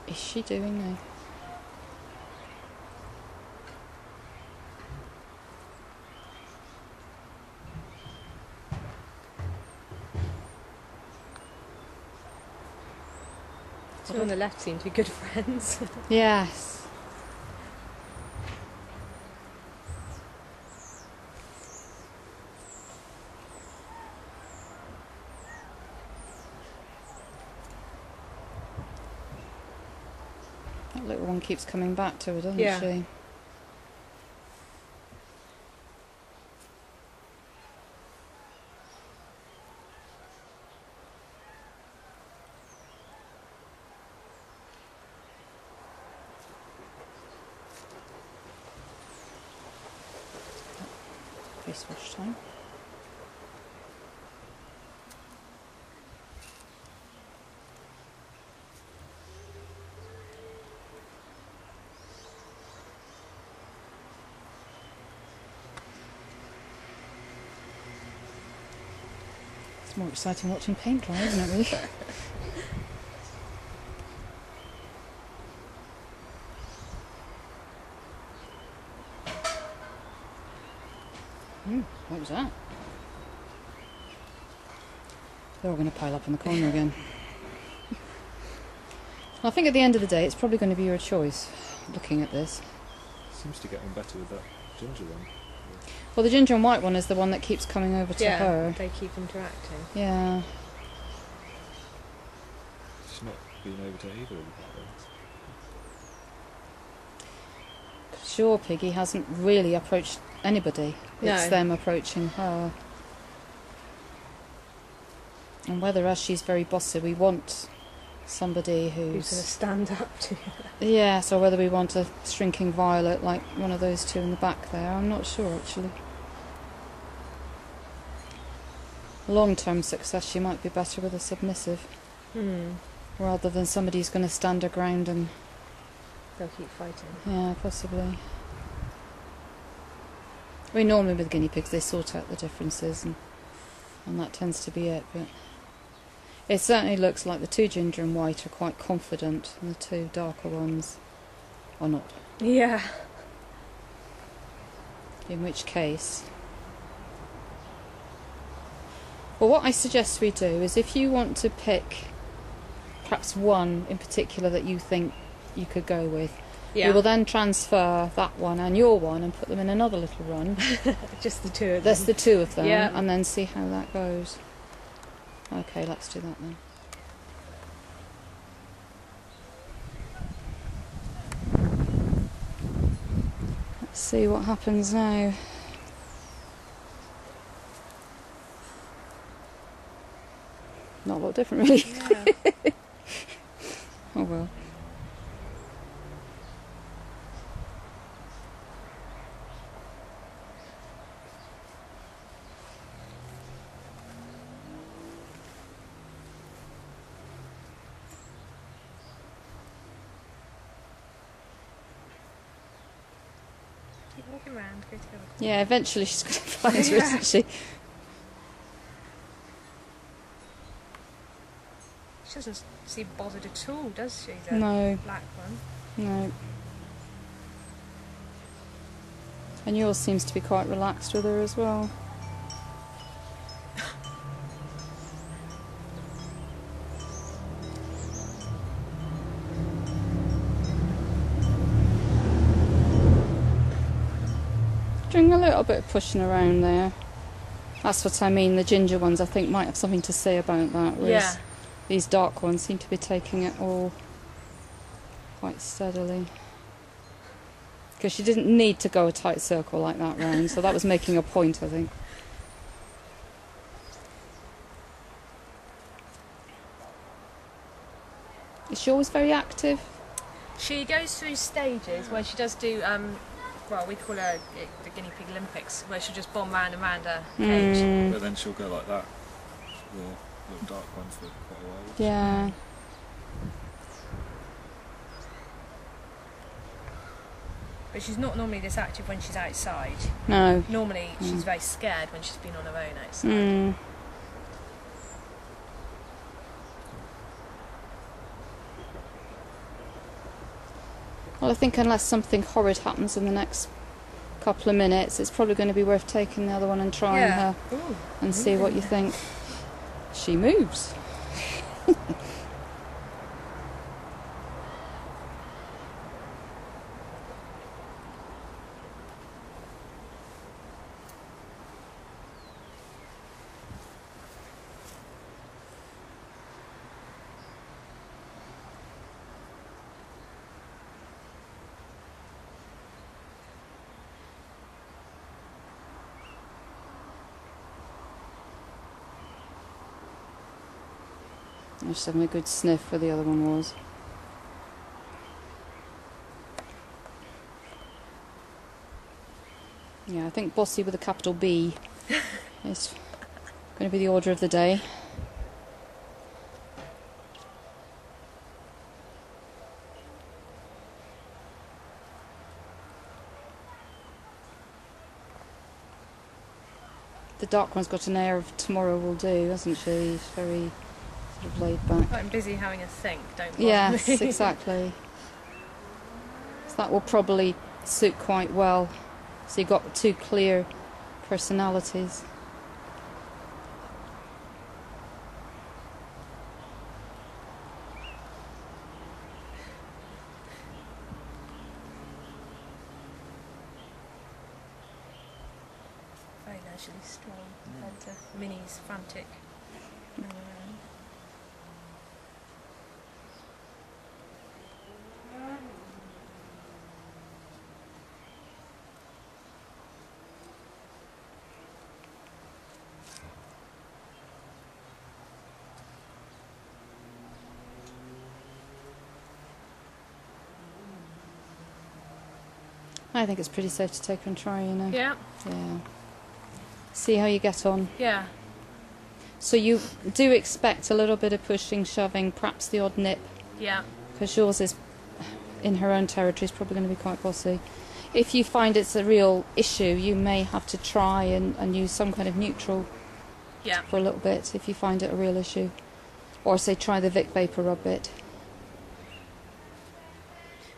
is she doing now? Two on the left seem to be good friends. Yes. That little one keeps coming back to her, doesn't Yeah. she? Face wash time. It's more exciting watching paint dry, isn't it, really? What was that? They're all going to pile up in the corner again. I think at the end of the day, it's probably going to be your choice, looking at this. Seems to get on better with that ginger one. Well, the ginger and white one is the one that keeps coming over to Yeah, her. they keep interacting. Yeah. She's not been over to either of the black ones. Sure, Piggy hasn't really approached anybody. It's No. them approaching her. And whether, as she's very bossy, we want somebody Who's going to who's... stand up to her? Yes, or whether we want a shrinking violet like one of those two in the back there. I'm not sure, actually. Long-term success, she might be better with a submissive, rather than somebody who's going to stand her ground and... They'll keep fighting. Yeah, possibly. I mean, normally with guinea pigs they sort out the differences and that tends to be it, but it certainly looks like the two ginger and white are quite confident and the two darker ones are not. Yeah. In which case... Well, what I suggest we do is if you want to pick perhaps one in particular that you think you could go with, Yeah. we will then transfer that one and your one and put them in another little run. Just the two of them. There's the two of them, Yeah. and then see how that goes. Okay, let's do that then. Let's see what happens now. Not a lot different, really. Yeah. Oh well. Keep walking around, go to the other corner. Yeah, eventually she's going to find her, Yeah. isn't she? She doesn't seem bothered at all, does she? The No. black one. No. And yours seems to be quite relaxed with her as well. Doing a little bit of pushing around there. That's what I mean. The ginger ones, I think, might have something to say about that. Whereas Yeah. these dark ones seem to be taking it all quite steadily. Because she didn't need to go a tight circle like that round, so that was making a point, I think. Is she always very active? She goes through stages where she does do, well, we call her the guinea pig Olympics, where she'll just bomb round and round her cage. But then she'll go like that, the little dark one, for quite a while. Yeah. But she's not normally this active when she's outside. No. Normally she's very scared when she's been on her own outside. Mm. Well, I think unless something horrid happens in the next couple of minutes, it's probably going to be worth taking the other one and trying her Ooh, and see what you think. She moves. Just having a good sniff where the other one was. Yeah, I think Bossy with a capital B is going to be the order of the day. The dark one's got an air of tomorrow will do, hasn't she? She's very sort of laid back. I'm busy having a think, don't bother Yes, me. exactly. So that will probably suit quite well. So you've got two clear personalities. Very leisurely strong compared to Minnie's frantic running around. I think it's pretty safe to take her and try, you know. Yeah, Yeah. See how you get on. yeah. So you do expect a little bit of pushing, shoving, perhaps the odd nip, Yeah, because yours is in her own territory, is probably going to be quite bossy. If you find it's a real issue, you may have to try and use some kind of neutral yeah. for a little bit if you find it a real issue. Or say try the Vic Vapor Rub bit.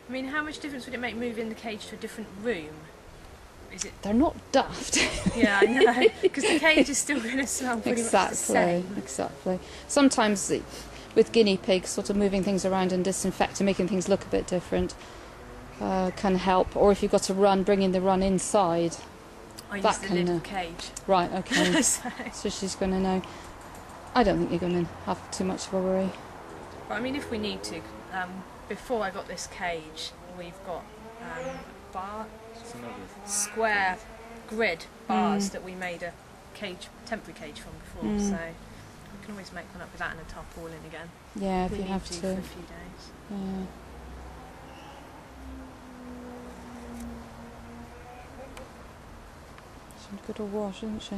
I mean, how much difference would it make moving the cage to a different room? Is it? They're not daft. Yeah, I know. Because the cage is still going to smell pretty much the Exactly, same. exactly. Sometimes with guinea pigs, sort of moving things around and disinfecting, making things look a bit different, can help. Or if you've got to run, bringing the run inside. I use That the can, lid of the cage. Right, okay. So- So she's going to know. I don't think you're going to have too much of a worry. But I mean, if we need to, before I got this cage, we've got bar, It's another. square grid bars that we made a cage, temporary cage from before. So we can always make one up with that and a tarpaulin again. Yeah, if we you need have to to. for a few days. Yeah. She's good a wash, isn't she?